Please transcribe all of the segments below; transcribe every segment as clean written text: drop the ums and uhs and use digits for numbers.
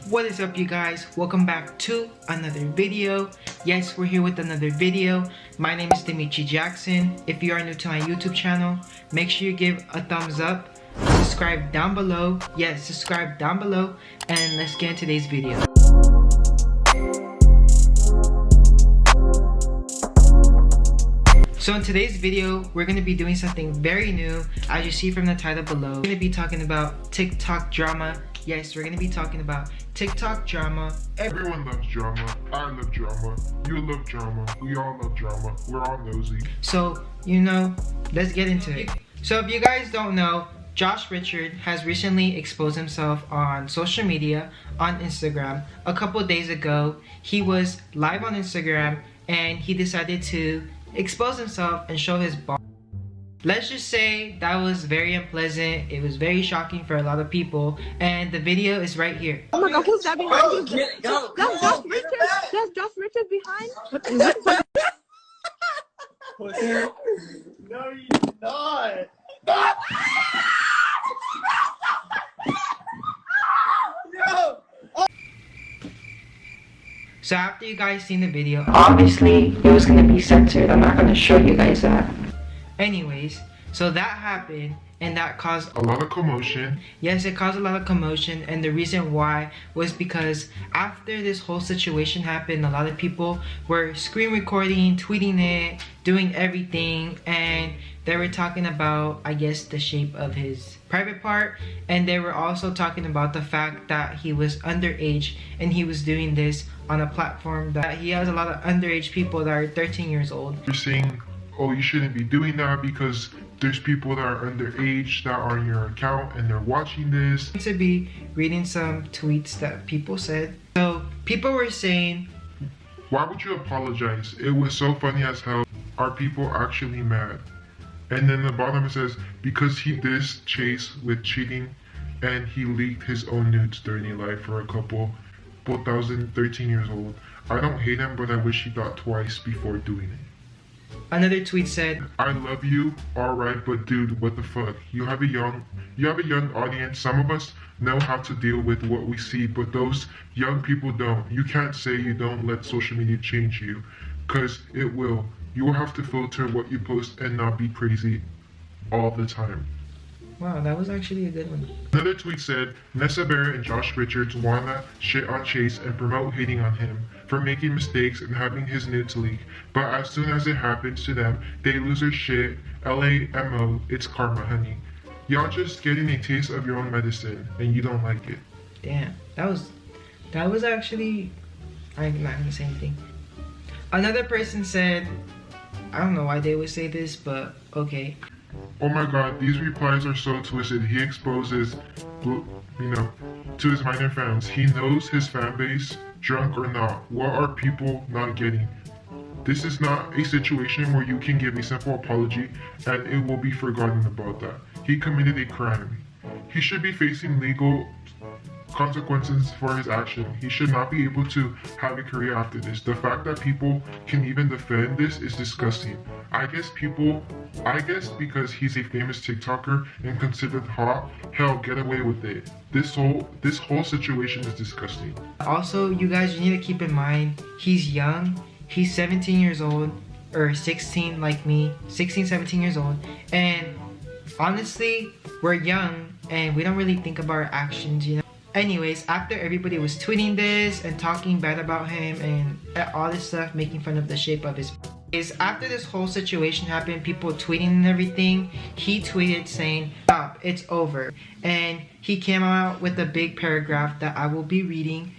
What is up, you guys? Welcome back to another video. Yes, we're here with another video. My name is Dimitri Jackson. If you are new to my YouTube channel, make sure you give a thumbs up, subscribe down below. Yes, subscribe down below, and let's get into today's video. So in today's video, we're going to be doing something very new. As you see from the title below, we're going to be talking about TikTok drama. Yes, we're going to be talking about TikTok drama. Everyone loves drama. I love drama. You love drama. We all love drama. We're all nosy. So, let's get into it. So if you guys don't know, Josh Richard has recently exposed himself on social media, on Instagram. A couple days ago, he was live on Instagram and he decided to expose himself and show his body. Let's just say that was very unpleasant. It was very shocking for a lot of people, and the video is right here. Oh my god, who's that behind you? That's Josh Richard. That's Josh Richard behind. No, you're not. No. So after you guys seen the video, obviously it was gonna be censored. I'm not gonna show you guys that. Anyways, so that happened and that caused A lot of commotion. Yes, it caused a lot of commotion, and the reason why was because after this whole situation happened, a lot of people were screen recording, tweeting it, doing everything, and they were talking about, I guess, the shape of his private part, and they were also talking about the fact that he was underage and he was doing this on a platform that he has a lot of underage people that are 13 years old. You're saying, oh, you shouldn't be doing that because there's people that are underage that are on your account and they're watching this. To be reading some tweets that people said. So people were saying, Why would you apologize? It was so funny as hell. Are people actually mad? And then the bottom it says, because he did Chase with cheating and he leaked his own nudes during life for a couple 13 years old. I don't hate him, but I wish he thought twice before doing it. another tweet said, I love you, alright, but dude, what the fuck? You have a young audience. Some of us know how to deal with what we see, but those young people don't. You can't say you don't let social media change you, cause it will. You will have to filter what you post and not be crazy all the time. wow, that was actually a good one. Another tweet said, Nessa Barrett and Josh Richards wanna shit on Chase and promote hating on him for making mistakes and having his nudes leak. But as soon as it happens to them, they lose their shit. LAMO, it's karma, honey. Y'all just getting a taste of your own medicine and you don't like it. Damn, that was actually, I'm not gonna say anything. Another person said, I don't know why they would say this, but okay. Oh my god, these replies are so twisted. He exposes, to his minor fans. He knows his fan base, drunk or not. What are people not getting? This is not a situation where you can give a simple apology and it will be forgotten about that. He committed a crime. He should be facing legal consequences for his action. He should not be able to have a career after this. The fact that people can even defend this is disgusting. I guess because he's a famous TikToker and considered hot, hell, get away with it. This whole situation is disgusting. Also, you guys, you need to keep in mind, he's young. He's 17 years old, or 16 like me, 16, 17 years old. And honestly, we're young and we don't really think about our actions, Anyways, after everybody was tweeting this and talking bad about him and all this stuff, making fun of the shape of his after this whole situation happened, people tweeting and everything, he tweeted saying, stop, it's over. And he came out with a big paragraph that I will be reading.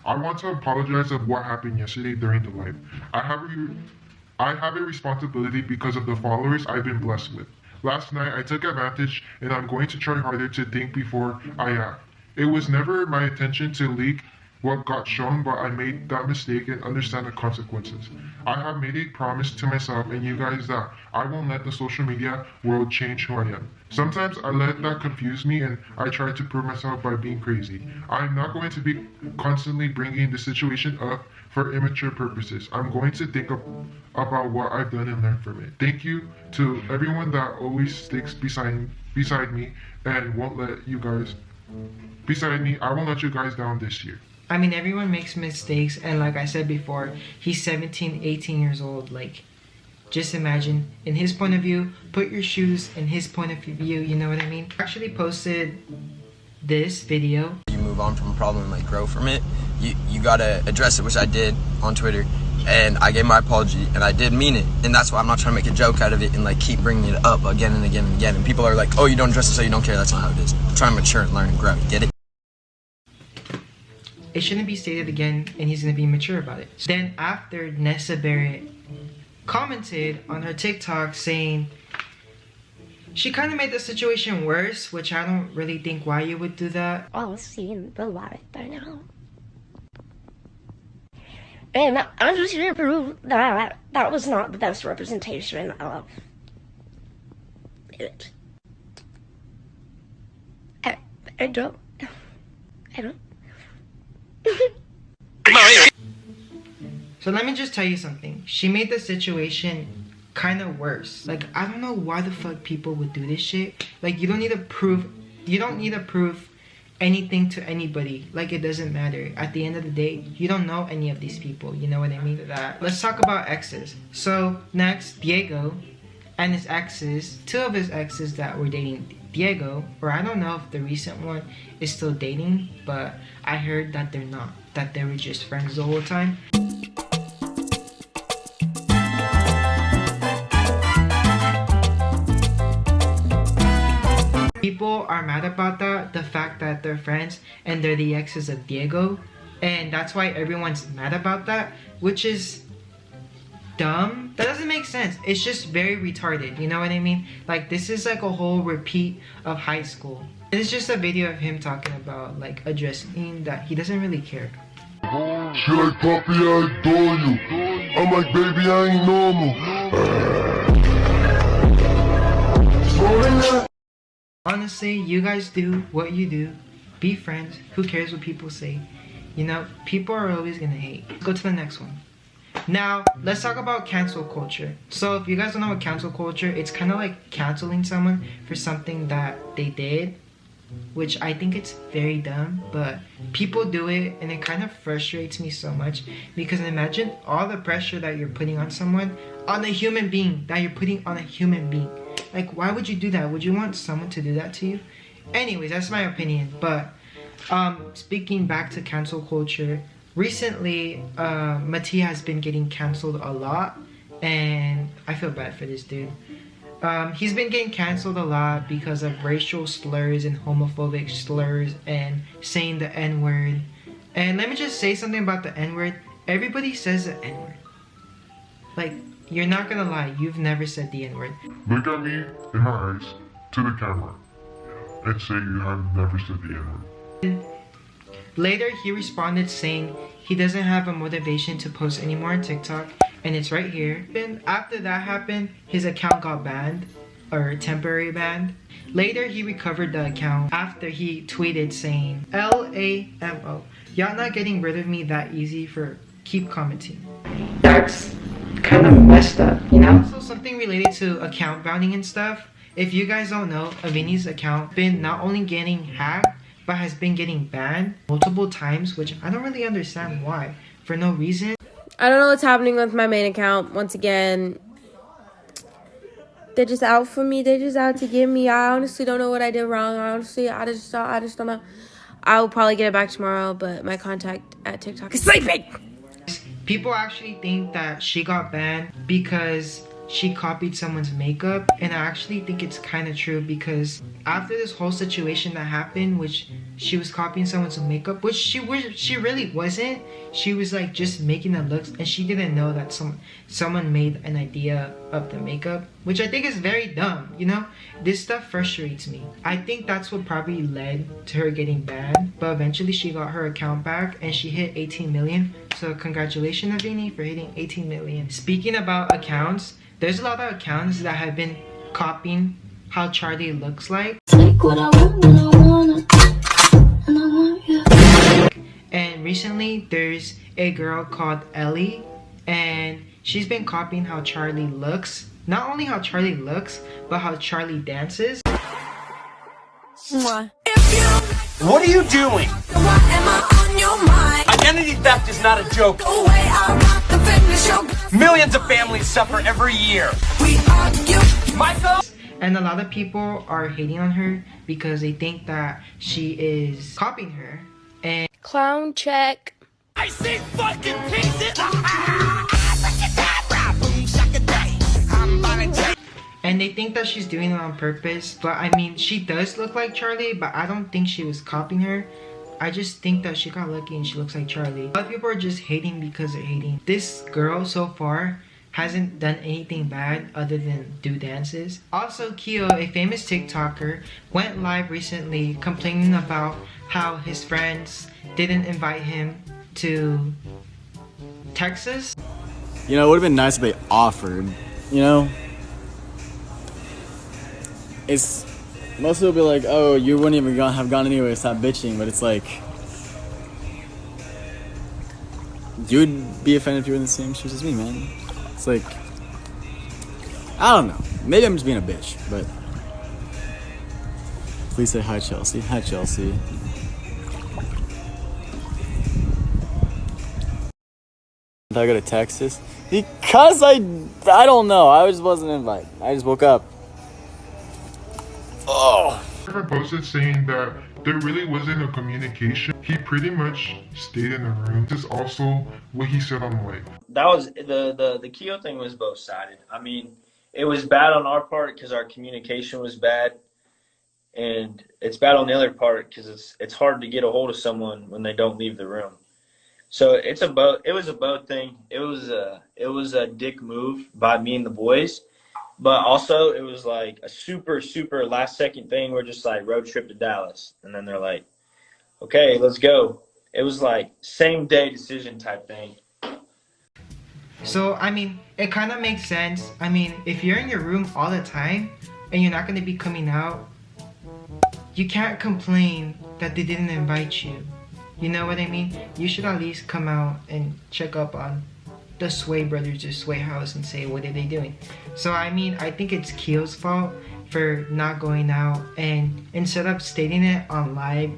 I want to apologize of what happened yesterday during the live. I have a responsibility because of the followers I've been blessed with. Last night I took advantage and I'm going to try harder to think before I act. It was never my intention to leak what got shown, but I made that mistake and understand the consequences. I have made a promise to myself and you guys that I won't let the social media world change who I am. Sometimes I let that confuse me and I try to prove myself by being crazy. I'm not going to be constantly bringing the situation up for immature purposes. I'm going to think about what I've done and learn from it. Thank you to everyone that always sticks beside me and won't let you guys beside me. I won't let you guys down this year. I mean, everyone makes mistakes, and like I said before, he's 17, 18 years old. Like, just imagine, in his point of view, put your shoes in his point of view, you know what I mean? I actually posted this video. You move on from a problem and like grow from it. You gotta address it, which I did on Twitter, and I gave my apology, and I did mean it, and that's why I'm not trying to make a joke out of it and like keep bringing it up again and again and again. And people are like, oh, you don't address it so you don't care. That's not how it is. I'm trying to mature and learn and grow. Get it? It shouldn't be stated again, and he's gonna be mature about it. Then after, Nessa Barrett commented on her TikTok saying she kind of made the situation worse, which I don't really think why you would do that. I'll see the light by now. And I'm just here to prove that that was not the best representation of it. I don't. So let me just tell you something. She made the situation kind of worse. Like, I don't know why the fuck people would do this shit. Like, you don't need to prove anything to anybody. Like, it doesn't matter. At the end of the day, you don't know any of these people. You know what I mean? Let's talk about exes. So next, Diego and his exes, two of his exes that were dating Diego, or I don't know if the recent one is still dating, but I heard that they're not, that they were just friends the whole time. People are mad about that, the fact that they're friends and they're the exes of Diego, and that's why everyone's mad about that, which is dumb. That doesn't make sense. It's just very retarded, you know what I mean? Like, this is like a whole repeat of high school. It's just a video of him talking about like addressing that he doesn't really care. She like, Poppy, I adore you. I'm like, baby, I ain't normal. Honestly, you guys do what you do. Be friends. Who cares what people say? You know, people are always gonna hate. Let's go to the next one. Now, let's talk about cancel culture. So if you guys don't know what cancel culture, it's kind of like canceling someone for something that they did, which I think it's very dumb, but people do it, and it kind of frustrates me so much, because imagine all the pressure that you're putting on someone, on a human being, that you're putting on a human being. Like, why would you do that? Would you want someone to do that to you? Anyways, that's my opinion. But speaking back to cancel culture, recently Mattia has been getting canceled a lot, and I feel bad for this dude. He's been getting canceled a lot because of racial slurs and homophobic slurs and saying the N-word. And let me just say something about the N-word. Everybody says the N-word. Like, you're not gonna lie, you've never said the N-word. Look at me in my eyes, to the camera, and say you have never said the N-word. Later, he responded saying he doesn't have a motivation to post anymore on TikTok, and it's right here. And after that happened, his account got banned, or temporary banned. Later, he recovered the account after he tweeted saying, LAMO, y'all not getting rid of me that easy for keep commenting. That's kind of messed up, you know? Also, something related to account banning and stuff. If you guys don't know, Avini's account been not only getting hacked, but has been getting banned multiple times, which I don't really understand why, for no reason. I don't know what's happening with my main account. Once again, they're just out for me. They're just out to get me. I honestly don't know what I did wrong. I just don't know. I'll probably get it back tomorrow, but my contact at TikTok is sleeping. People actually think that she got banned because she copied someone's makeup, and I actually think it's kind of true, because after this whole situation that happened, which she was copying someone's makeup, which she really wasn't. She was like just making the looks, and she didn't know that someone made an idea of the makeup, which I think is very dumb, you know? This stuff frustrates me. I think that's what probably led to her getting banned, but eventually she got her account back and she hit 18 million. So congratulations, Avini, for hitting 18 million. Speaking about accounts, there's a lot of accounts that have been copying how Charlie looks like. Take what I want when I want it, and I want you. And recently, there's a girl called Ellie, and she's been copying how Charlie looks. Not only how Charlie looks, but how Charlie dances. What are you doing? Identity theft is not a joke. Millions of families suffer every year. Michael? And a lot of people are hating on her because they think that she is copying her. And Clown check. I see fucking pieces. and they think that she's doing it on purpose. But I mean, she does look like Charlie, but I don't think she was copying her. I just think that she got lucky and she looks like Charlie. A lot of people are just hating because they're hating. This girl so far hasn't done anything bad other than do dances. Also, Keo, a famous TikToker, went live recently complaining about how his friends didn't invite him to Texas. You know, it would have been nice if they offered, you know? It's, most people be like, oh, you wouldn't even have gone anyway, stop bitching, but it's like, you'd be offended if you were in the same shoes as me, man. It's like, I don't know. Maybe I'm just being a bitch, but please say hi, Chelsea. Hi, Chelsea. Did I go to Texas? Because I don't know. I just wasn't invited. I just woke up. Oh. I posted saying that there really wasn't a communication. He pretty much stayed in the room. This is also what he said on live. That was the Keo thing was both sided. I mean, it was bad on our part because our communication was bad, and it's bad on the other part because it's hard to get a hold of someone when they don't leave the room. So it was a both thing. It was a dick move by me and the boys, but also it was like a super last second thing. We're just like road trip to Dallas, and then they're like, okay, let's go. It was like same day decision type thing. So, I mean, it kind of makes sense. I mean, if you're in your room all the time and you're not going to be coming out, you can't complain that they didn't invite you. You know what I mean? You should at least come out and check up on the Sway brothers or Sway house and say, what are they doing? So, I mean, I think it's Keo's fault for not going out, and instead of stating it on live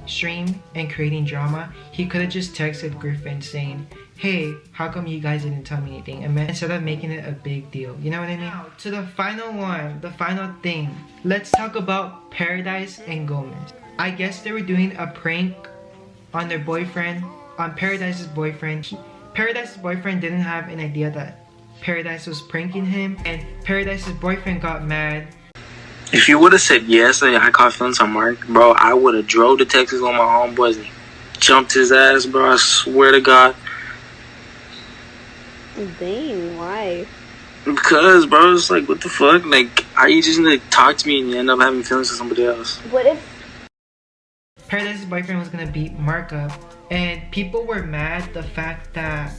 stream and creating drama, he could have just texted Griffin saying, hey, how come you guys didn't tell me anything? And instead of making it a big deal, you know what I mean? Now, to the final one, the final thing. Let's talk about Paradise and Gomez. I guess they were doing a prank on their boyfriend, on Paradise's boyfriend. Paradise's boyfriend didn't have an idea that Paradise was pranking him, and Paradise's boyfriend got mad. If you would have said yes and I caught feelings on Mark, bro, I would have drove to Texas on my homeboys and jumped his ass, bro. I swear to God. Dang, why? Because, bro, it's like, what the fuck? Like, how you just like talk to me and you end up having feelings for somebody else? What if Paradise's boyfriend was gonna beat Marc up, and people were mad the fact that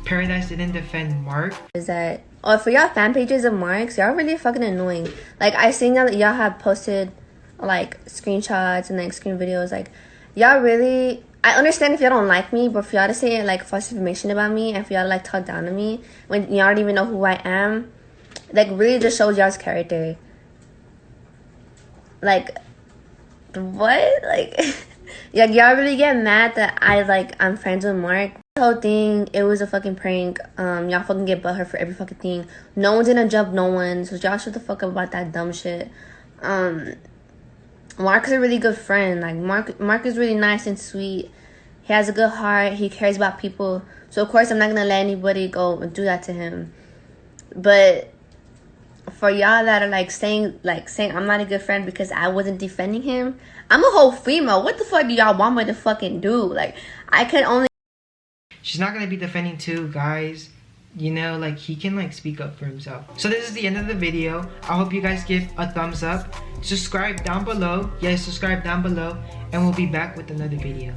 Paradise didn't defend Marc. is that, oh, for y'all fan pages of Mark's, y'all really fucking annoying. Like, I seen y'all have posted like screenshots and like screen videos. Like, y'all really, I understand if y'all don't like me, but for y'all to say like false information about me and for y'all to like talk down to me when y'all don't even know who I am, like, really just shows y'all's character. Like, what? Like, y'all really get mad that I'm friends with Marc. The whole thing, it was a fucking prank. Y'all fucking get butthurt for every fucking thing. No one's gonna jump no one, so y'all shut the fuck up about that dumb shit. Marc is a really good friend. Like, Marc is really nice and sweet. He has a good heart. He cares about people. So of course I'm not gonna let anybody go and do that to him. But for y'all that are saying I'm not a good friend because I wasn't defending him, I'm a whole female. What the fuck do y'all want me to fucking do? Like, I can only. She's not gonna be defending too, guys. You know, like, he can speak up for himself. So this is the end of the video. I hope you guys give a thumbs up. Subscribe down below. Yes, subscribe down below. And we'll be back with another video.